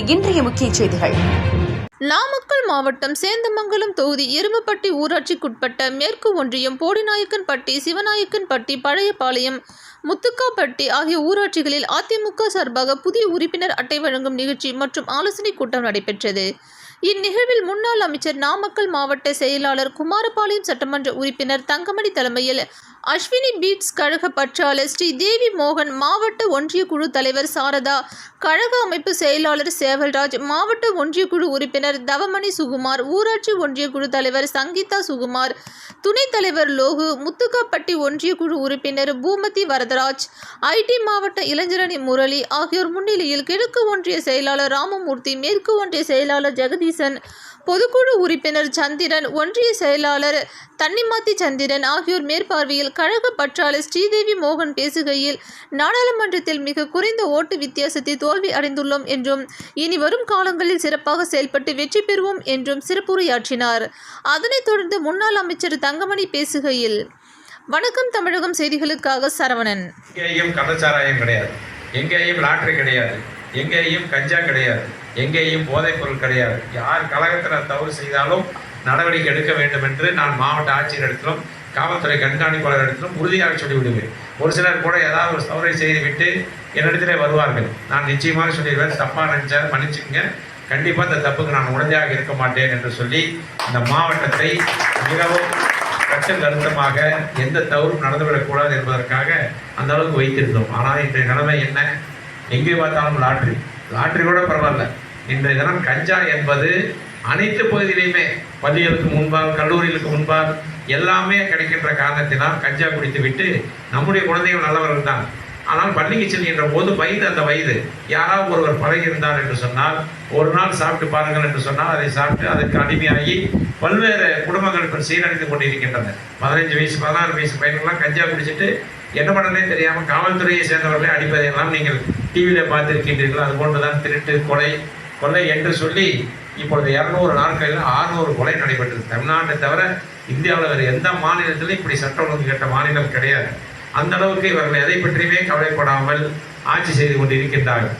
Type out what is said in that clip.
தமிழகத்தின் இன்றைய முக்கிய செய்திகள். நாமக்கல் மாவட்டம் சேந்தமங்கலம் தொகுதி எருமப்பட்டி ஊராட்சிக்குட்பட்ட மேற்கு ஒன்றியம் போடிநாயக்கன்பட்டி, சிவநாயக்கன்பட்டி, பழையபாளையம், முத்துக்காப்பட்டி ஆகிய ஊராட்சிகளில் அதிமுக சார்பாக புதிய உறுப்பினர் அட்டை வழங்கும் நிகழ்ச்சி மற்றும் ஆலோசனை கூட்டம் நடைபெற்றது. இந்நிகழ்வில் முன்னாள் அமைச்சர், நாமக்கல் மாவட்ட செயலாளர், குமாரபாளையம் சட்டமன்ற உறுப்பினர் தங்கமணி தலைமையில் அஸ்வினி பீட்ஸ் கழக பற்றாளர் ஸ்ரீ தேவி மோகன், மாவட்ட ஒன்றிய குழு தலைவர் சாரதா, கழக அமைப்பு செயலாளர் சேவல்ராஜ், மாவட்ட ஒன்றிய குழு உறுப்பினர் தவமணி சுகுமார், ஊராட்சி ஒன்றிய குழு தலைவர் சங்கீதா சுகுமார், துணைத் தலைவர் லோகு, முத்துக்காப்பட்டி ஒன்றிய குழு உறுப்பினர் பூமதி வரதராஜ், ஐடி மாவட்ட இளைஞரணி முரளி ஆகியோர் முன்னிலையில் கிழக்கு ஒன்றிய செயலாளர் ராமமூர்த்தி, மேற்கு ஒன்றிய செயலாளர் ஜெகதீசன், பொதுக்குழு உறுப்பினர் சந்திரன், ஒன்றிய செயலாளர் தன்னிமாத்தி சந்திரன் ஆகியோர் மேற்பார்வையில் கழக பற்றாளர் ஸ்ரீதேவி மோகன் பேசுகையில், நாடாளுமன்றத்தில் மிக குறைந்த ஓட்டு வித்தியாசத்தில் தோல்வி அடைந்துள்ளோம் என்றும் இனி வரும் காலங்களில் சிறப்பாக செயல்பட்டு வெற்றி பெறுவோம் என்றும் சிறப்புரையாற்றினார். அதனைத் தொடர்ந்து முன்னாள் அமைச்சர் தங்கமணி பேசுகையில், வணக்கம் தமிழகம் செய்திகளுக்காக சரவணன். எங்கேயும் கள்ளச்சாராயம் கிடையாது, எங்கேயும் லாட்டரி கிடையாது, எங்கேயும் கஞ்சா கிடையாது, எங்கேயும் போதைப் பொருள் கிடையாது. யார் கழகத்தில் தவறு செய்தாலும் நடவடிக்கை எடுக்க வேண்டும் என்று நான் மாவட்ட ஆட்சியரிடத்திலும் காவல்துறை கண்காணிப்பாளரிடத்திலும் உறுதியாக சொல்லிவிடுவேன். ஒரு சிலர் கூட ஏதாவது ஒரு தவறை செய்துவிட்டு என்னிடத்திலே வருவார்கள். நான் நிச்சயமாக சொல்லிடுவேன், தப்பாக நினைச்சா மன்னிச்சுங்க, கண்டிப்பாக இந்த தப்புக்கு நான் உடந்தையாக இருக்க மாட்டேன் என்று சொல்லி இந்த மாவட்டத்தை மிகவும் கட்டல் அழுத்தமாக எந்த தவறும் நடந்துவிடக்கூடாது என்பதற்காக அந்த அளவுக்கு வைத்திருந்தோம். ஆனால் இன்றைய நிலைமை என்ன? எங்கே பார்த்தாலும் லாட்ரி கூட பரவாயில்ல. இன்றைய தினம் கஞ்சா என்பது அனைத்து பகுதியிலையுமே, பள்ளிகளுக்கு முன்பாக, கல்லூரிகளுக்கு முன்பாக எல்லாமே கிடைக்கின்ற காரணத்தினால் கஞ்சா குடித்து விட்டு நம்முடைய குழந்தைகள் நல்லவர்கள் தான். ஆனால் பள்ளிக்கு செல்கின்ற போது அந்த வயது யாராவது ஒருவர் பழகி இருந்தார் என்று சொன்னால், ஒரு நாள் சாப்பிட்டு பாருங்கள் என்று சொன்னால் அதை சாப்பிட்டு அதற்கு அடிமையாகி பல்வேறு குடும்பங்கள் இப்போ சீரழிந்து கொண்டிருக்கின்றன. 15 வயசு 16 வயசு பையன்கள்லாம் கஞ்சா குடிச்சிட்டு என்ன பண்ணனே தெரியாமல் காவல்துறையை சேர்ந்தவர்களை அடிப்பதையெல்லாம் நீங்கள் டிவியில் பார்த்துருக்கின்றீர்கள். அது போன்றுதான் திருட்டு, கொலை என்று சொல்லி இப்பொழுது 200 நாட்களில் 600 கொலை நடைபெற்றது. தமிழ்நாட்டை தவிர இந்தியாவில் வேறு எந்த மாநிலத்திலும் இப்படி சட்ட ஒழுங்கு கேட்ட மாநிலம் கிடையாது. அந்த அளவுக்கு இவர்கள் எதை பற்றியுமே கவலைப்படாமல் ஆட்சி செய்து கொண்டிருக்கின்றார்கள்.